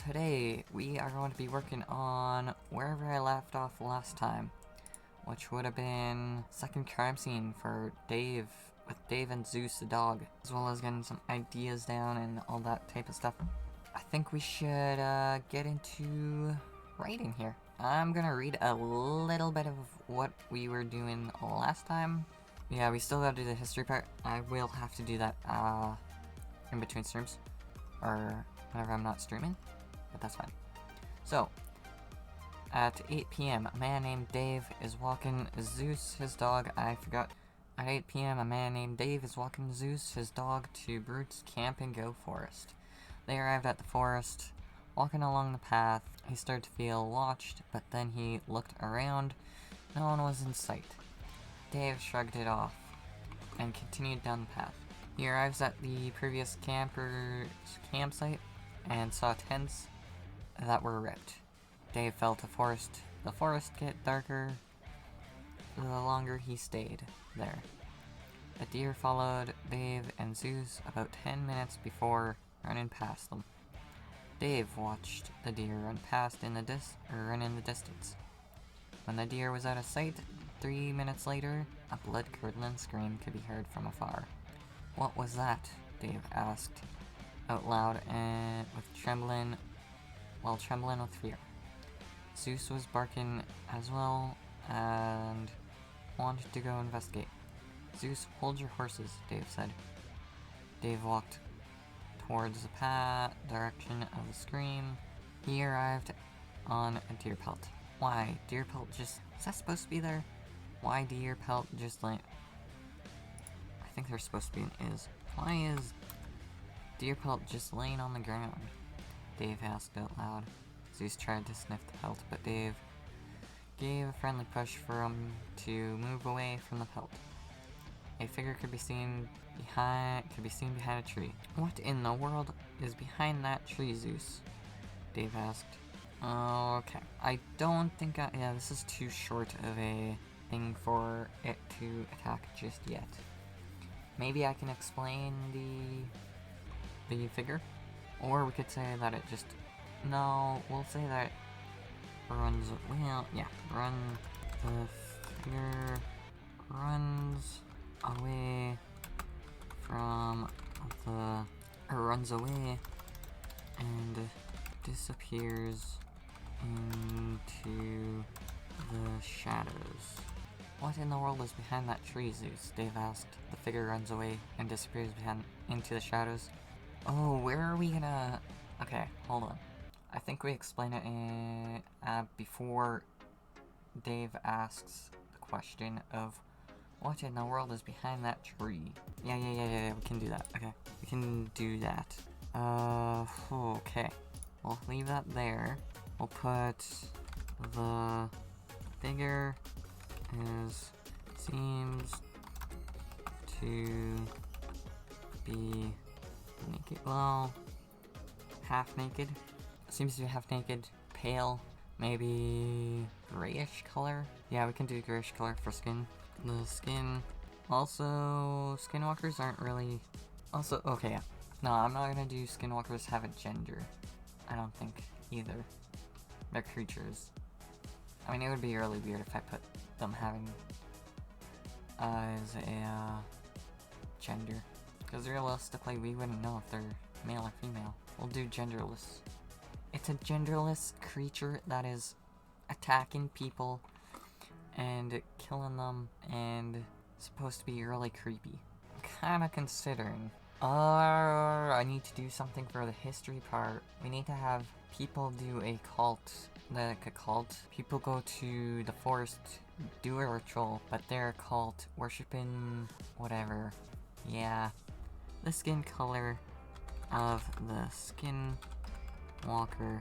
today we are going to be working on wherever I left off last time, which would have been second crime scene for Dave, with Dave and Zeus the dog, as well as getting some ideas down and all that type of stuff. I think we should get into writing here. I'm gonna read a little bit of what we were doing last time. Yeah, we still gotta do the history part. I will have to do that in between streams, or whenever I'm not streaming, but that's fine. So, at 8 p.m., a man named Dave is walking Zeus, his dog. At 8 p.m., a man named Dave is walking Zeus, his dog, to Brute's Camp and Go Forest. They arrived at the forest. Walking along the path, he started to feel watched, but then he looked around. No one was in sight. Dave shrugged it off and continued down the path. He arrives at the previous camper's campsite and saw tents that were ripped. Dave felt the forest get darker the longer he stayed there. A deer followed Dave and Zeus about 10 minutes before running past them. Dave watched the deer run in the distance. When the deer was out of sight, 3 minutes later, a blood-curdling scream could be heard from afar. "What was that?" Dave asked out loud and trembling with fear. Zeus was barking as well and wanted to go investigate. "Zeus, hold your horses," Dave said. Dave walked towards the direction of the scream. He arrived on a deer pelt. Why, deer pelt just... Is that supposed to be there? Why deer pelt just like... I think there's supposed to be an is. Why is deer pelt just laying on the ground? Dave asked out loud. Zeus tried to sniff the pelt, but Dave gave a friendly push for him to move away from the pelt. A figure could be seen behind a tree. "What in the world is behind that tree, Zeus?" Dave asked. Okay. I don't think yeah, this is too short of a thing for it to attack just yet. Maybe I can explain the figure? Or we could say that it just... No, we'll say that it runs... Well, yeah. The figure runs away from the... runs away and disappears into the shadows. "What in the world is behind that tree, Zeus?" Dave asked. The figure runs away and disappears into the shadows. Oh, where are we gonna... Okay, hold on. I think we explain it before Dave asks the question of what in the world is behind that tree. Yeah, we can do that. Okay, we can do that. Okay. We'll leave that there. We'll put the figure seems to be naked. Well, half naked. Seems to be half naked. Pale. Maybe grayish color. Yeah, we can do grayish color for skin. The skin. Also, skinwalkers aren't really... Also, okay, yeah. No, I'm not gonna do skinwalkers have a gender. I don't think either. They're creatures. I mean, it would be really weird if I put them having as a gender. Because realistically, we wouldn't know if they're male or female. We'll do genderless. It's a genderless creature that is attacking people and killing them and supposed to be really creepy. I'm kinda considering. I need to do something for the history part. We need to have people do a cult. Like a cult. People go to the forest, do a ritual, but they're a cult, worshipping whatever. Yeah. The skin color of the skinwalker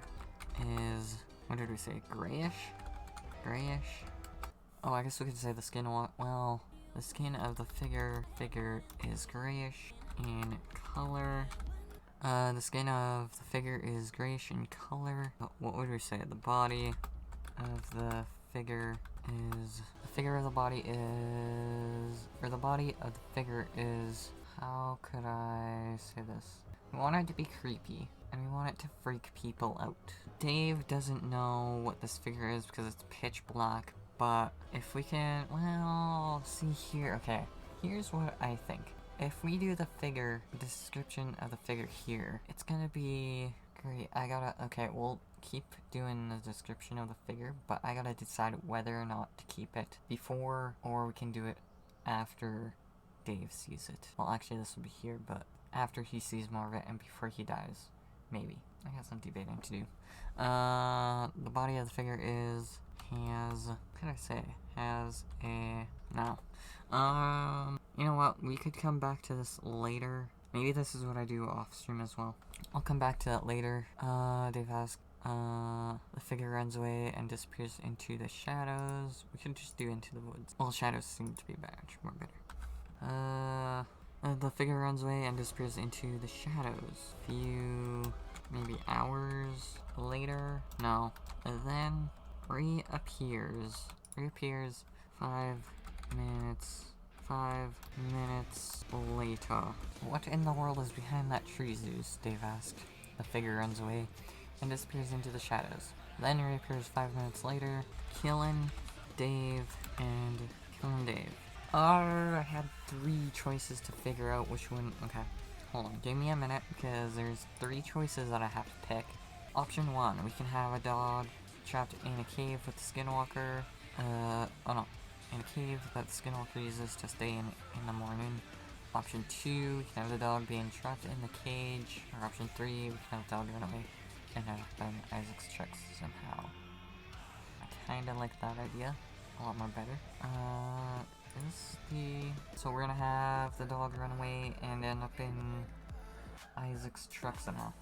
is... What did we say? Grayish? Grayish? Oh, I guess we could say the well, the skin of the figure is grayish in color. The skin of the figure is grayish in color. What would we say? The body of the figure is... The figure of the body is... Or the body of the figure is... How could I say this? We want it to be creepy. and we want it to freak people out. Dave doesn't know what this figure is because it's pitch black, but if we can, well, see here, okay, here's what I think. If we do the figure, description of the figure here, it's gonna be great. Okay, we'll keep doing the description of the figure, but I gotta decide whether or not to keep it before, or we can do it after Dave sees it. Well, actually, this will be here, but after he sees more of it and before he dies. Maybe. I got some debating to do. The body of the figure what can I say? No. You know what? We could come back to this later. Maybe this is what I do off stream as well. I'll come back to that later. Dave asks, the figure runs away and disappears into the shadows. We could just do into the woods. Well, shadows seem to be much more better. The figure runs away and disappears into the shadows. Few, maybe hours later. No. And then reappears 5 minutes. 5 minutes later. What in the world is behind that tree, Zeus? Dave asked. The figure runs away and disappears into the shadows. Then reappears 5 minutes later, killing Dave. I had 3 choices to figure out which one. Okay, hold on. Give me a minute because there's 3 choices that I have to pick. Option 1, we can have a dog trapped in a cave with the skinwalker. In a cave that the skinwalker uses to stay in the morning. Option 2, we can have the dog being trapped in the cage. Or option 3, we can have the dog run away and have been Isaac's checks somehow. I kinda like that idea. A lot more better. So we're gonna have the dog run away and end up in Isaac's truck somehow.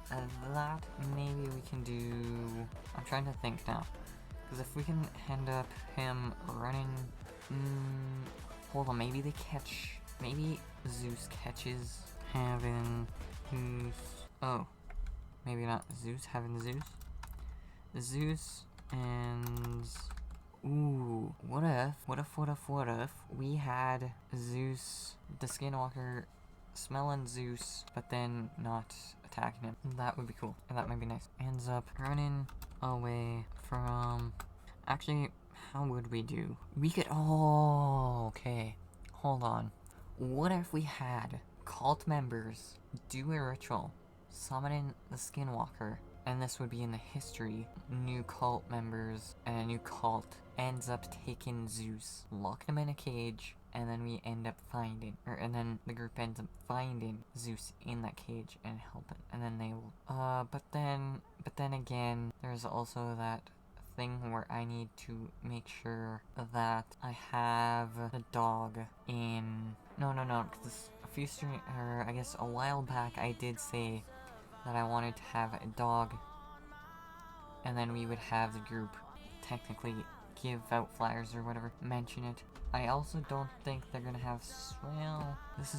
That maybe we can do. I'm trying to think now. Because if we can end up him running. Hold on, maybe maybe Zeus catches having Zeus. Oh. Maybe not Zeus having Zeus. Zeus and. Ooh, what if we had Zeus, the skinwalker, smelling Zeus, but then not attacking him? That would be cool, and that might be nice. Ends up running away from... Actually, how would we do? We could... Oh, okay. Hold on. What if we had cult members do a ritual, summoning the skinwalker, and this would be in the history. New cult members and a new cult ends up taking Zeus, lock him in a cage, and then we end up and then the group ends up finding Zeus in that cage and help it. And then they will, but then again, there's also that thing where I need to make sure that I have the dog in, no, because a while back I did say that I wanted to have a dog, and then we would have the group technically give out flyers or whatever, mention it. I also don't think they're gonna have, well, this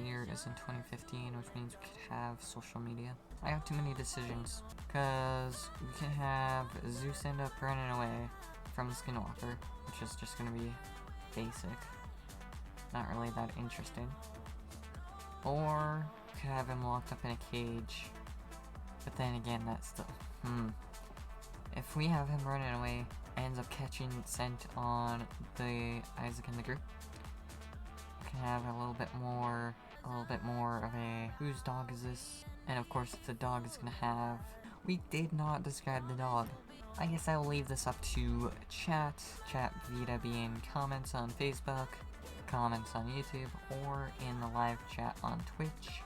year is in 2015, which means we could have social media. I have too many decisions, because we can have Zeus end up running away from the skinwalker, which is just gonna be basic, not really that interesting. Or we could have him locked up in a cage, but then again, that's still, If we have him running away, ends up catching scent on the Isaac in the group, we can have a little bit more of a, whose dog is this? And of course, if the dog is gonna have, we did not describe the dog. I guess I will leave this up to chat vita being comments on Facebook, comments on YouTube, or in the live chat on Twitch.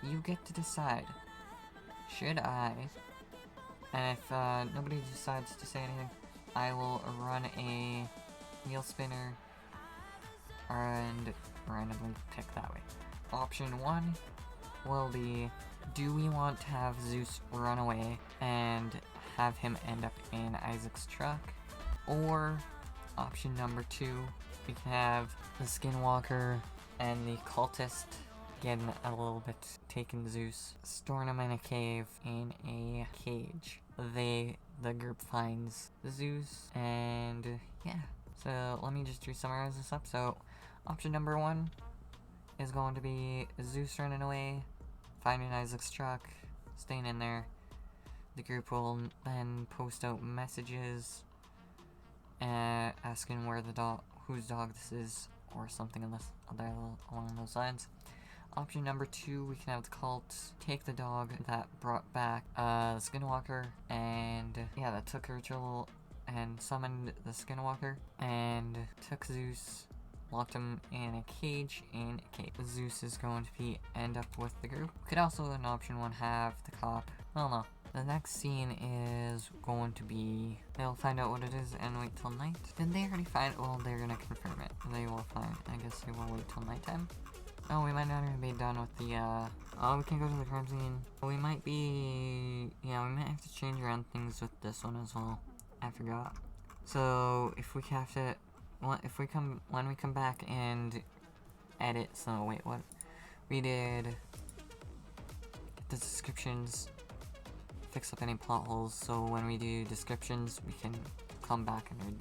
You get to decide. Should I? And if nobody decides to say anything, I will run a wheel spinner and randomly pick that way. Option 1 will be, do we want to have Zeus run away and have him end up in Isaac's truck? Or option number 2, we can have the skinwalker and the cultist getting a little bit taking Zeus, storing him in a cave, in a cage. The group finds Zeus, and yeah. So let me just summarize this up. So option number 1 is going to be Zeus running away finding Isaac's truck, staying in there. The group will then post out messages asking where the dog, whose dog this is, or something along those lines. Option number 2, we can have the cult take the dog that brought back the Skinwalker, and yeah, that took Rachel and summoned the Skinwalker, and took Zeus, locked him in a cage, Zeus is going to end up with the group. We could also, in option 1, have the cop. Well, no. The next scene is going to be, they'll find out what it is and wait till night. Did they already find, well, they're gonna confirm it. They will find, I guess they will wait till nighttime. Oh, we might not even be done with the, oh, we can go to the crime scene. We might be, yeah, we might have to change around things with this one as well. I forgot. So, if we have to, when we come back and edit, so wait, what? We did get the descriptions, fix up any plot holes, so when we do descriptions, we can come back and read